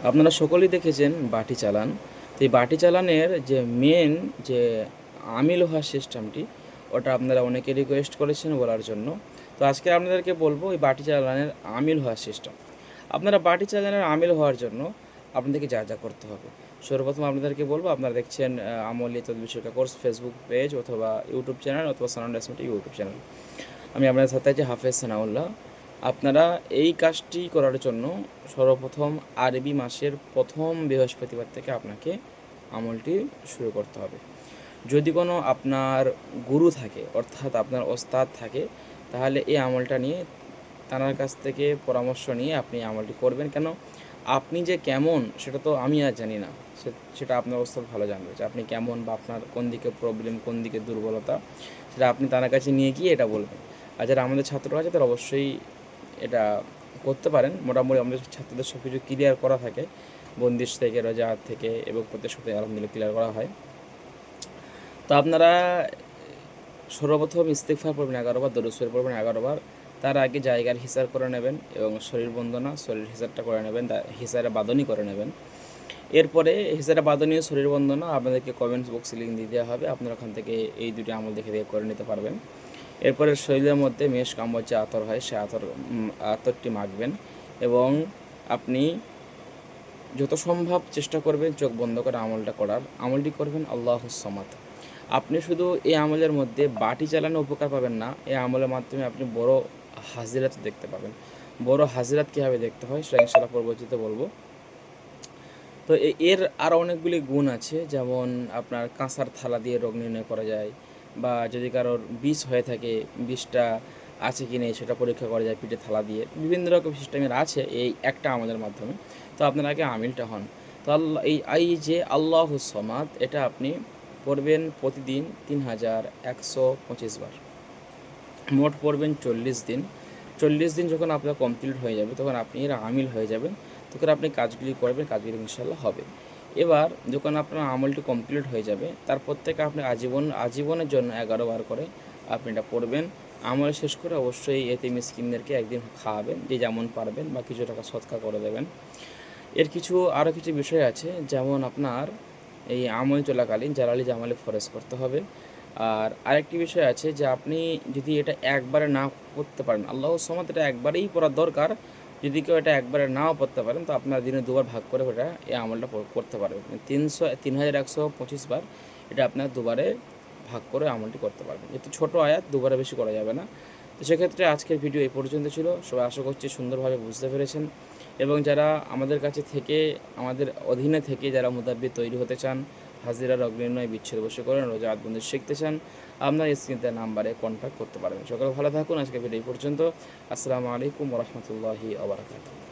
আপনারা সকলেই দেখেছেন বাটি চালান। তো এই বাটি চালানের যে মেন যে আমিল হওয়ার সিস্টেমটি, ওটা আপনারা অনেকে রিকোয়েস্ট করেছেন বলার জন্য। তো আজকে আপনাদেরকে বলবো এই বাটি চালানের আমিল হওয়ার সিস্টেম। আপনারা বাটি চালানের আমিল হওয়ার জন্য আপনাদেরকে যা যা করতে হবে, সর্বপ্রথম আপনাদেরকে বলবো, আপনারা দেখছেন আমলি তদবির কোর্স ফেসবুক পেজ অথবা ইউটিউব চ্যানেল অথবা সানাউল্লাহ এসএমটি ইউটিউব চ্যানেল। আমি আপনাদের সাথে আছি হাফেজ সানাউল্লাহ। আপনারা এই কাজটি করার জন্য সর্বপ্রথম আরবি মাসের প্রথম বৃহস্পতিবার থেকে আপনাকে আমলটি শুরু করতে হবে। যদি কোনো আপনার গুরু থাকে, অর্থাৎ আপনার ওস্তাদ থাকে, তাহলে এই আমলটা নিয়ে তার কাছ থেকে পরামর্শ নিয়ে আপনি আমলটি করবেন। কেন, আপনি যে কেমন সেটা তো আমি আর জানি না, সেটা আপনার ওস্তাদ ভালো জানবে যে আপনি কেমন বা আপনার কোন দিকে প্রবলেম, কোন দিকে দুর্বলতা, সেটা আপনি তার কাছে নিয়ে গিয়ে এটা বলবেন। আর যারা আমাদের ছাত্ররা আছে তারা অবশ্যই এটা করতে পারেন। মোটামুটি আমাদের ছাত্রদের সব কিছু ক্লিয়ার করা থাকে, বন্দিশ থেকে, রোজাত থেকে, এবং প্রত্যেক সপ্তাহে আলহামদুলিল্লাহ ক্লিয়ার করা হয়। তো আপনারা সর্বপ্রথম ইস্তিগফার পড়বেন 11 বার, দরুদ শরীফ পড়বেন 11 বার। তার আগে জায়গার হিসার করে নেবেন এবং শরীর বন্দনা, শরীর হিসারটা করে নেবেন, হিসারে বাদনী করে নেবেন। এরপরে হিসারে বাদনী ও শরীর বন্দনা আপনাদেরকে কমেন্টস বক্সে লিঙ্ক দিয়ে দেওয়া হবে, আপনারা ওখান থেকে এই দুটি আমল দেখে দেখে করে নিতে পারবেন। এরপরে শরীরের মধ্যে মেশ কাম্বর যে আতর হয়, সে আতরটি মাখবেন এবং আপনি যত সম্ভব চেষ্টা করবেন চোখ বন্ধ করে আমলটা করার। আমলটি করবেন আল্লাহুস সামাদ। আপনি শুধু এই আমলের মধ্যে বাটি চালানো উপকার পাবেন না, এই আমলের মাধ্যমে আপনি বড় হাজিরাত দেখতে পাবেন। বড় হাজিরাত কীভাবে দেখতে হয় সেটা ইনশাআল্লাহ পরবর্তীতে বলবো। তো এর আরও অনেকগুলি গুণ আছে, যেমন আপনার কাঁসার থালা দিয়ে রোগ নির্ণয় করা যায়, বা যদি কারোর বিষ হয়ে থাকে, বিষটা আছে কি নেই সেটা পরীক্ষা করা যায় পিঠে থালা দিয়ে। বিভিন্ন রকম সিস্টেমের আছে এই একটা আমলের মাধ্যমে। তো আপনার আগে আমিলটা হন। তো এই যে আল্লাহুস সামাদ, এটা আপনি পড়বেন প্রতিদিন 3125 বার, মোট পড়বেন 40 দিন। 40 দিন যখন আপনার কমপ্লিট হয়ে যাবে তখন আপনি এর আমিল হয়ে যাবেন, তখন আপনি কাজগুলি করবেন, কাজগুলি ইনশাল্লাহ হবে। এবার যখন আপনার আমলটি কমপ্লিট হয়ে যাবে, তারপর থেকে আপনি আজীবনের জন্য 11 বার করে আপনি এটা পড়বেন। আমল শেষ করে অবশ্যই এতিম মিসকিনদেরকে একদিন খাওয়াবেন, যে যেমন পারবেন, বা কিছু টাকা সৎকার করে দেবেন। এর আরও কিছু বিষয় আছে, যেমন আপনার এই আমল চলাকালীন জালালি জামালে ফরজ করতে হবে। আর আরেকটি বিষয় আছে যে আপনি যদি এটা একবারে না পড়তে পারেন, আল্লাহুস সামাদ এটা একবারেই পড়ার দরকার। যদি কেউ এটা একবারে নাও পড়তে পারেন, তো আপনার দিনে দুবার ভাগ করে এটা এই আমলটা করতে পারবেন। 3125 বার এটা আপনার দুবারে ভাগ করে আমলটি করতে পারবেন। যেহেতু ছোটো আয়াত, দুবারে বেশি করা যাবে না। তো সেক্ষেত্রে আজকের ভিডিও এই পর্যন্ত ছিল। সবাই আশা করছি সুন্দরভাবে বুঝতে পেরেছেন, এবং যারা আমাদের কাছে থেকে, আমাদের অধীনে থেকে যারা মুদাব্বির তৈরি হতে চান, হাজিরা রোগ নির্ণয়, বিচ্ছেদ বসে করেন, রোজা বন্দি শিখতে চান, আপনার স্ক্রিনে নাম্বারে কন্ট্যাক্ট করতে পারবেন। সকালে ভালো থাকুন। আজকে ভিডিও এই পর্যন্ত। আসসালামু আলাইকুম ওয়া রাহমাতুল্লাহি ওয়া বারাকাতুহু।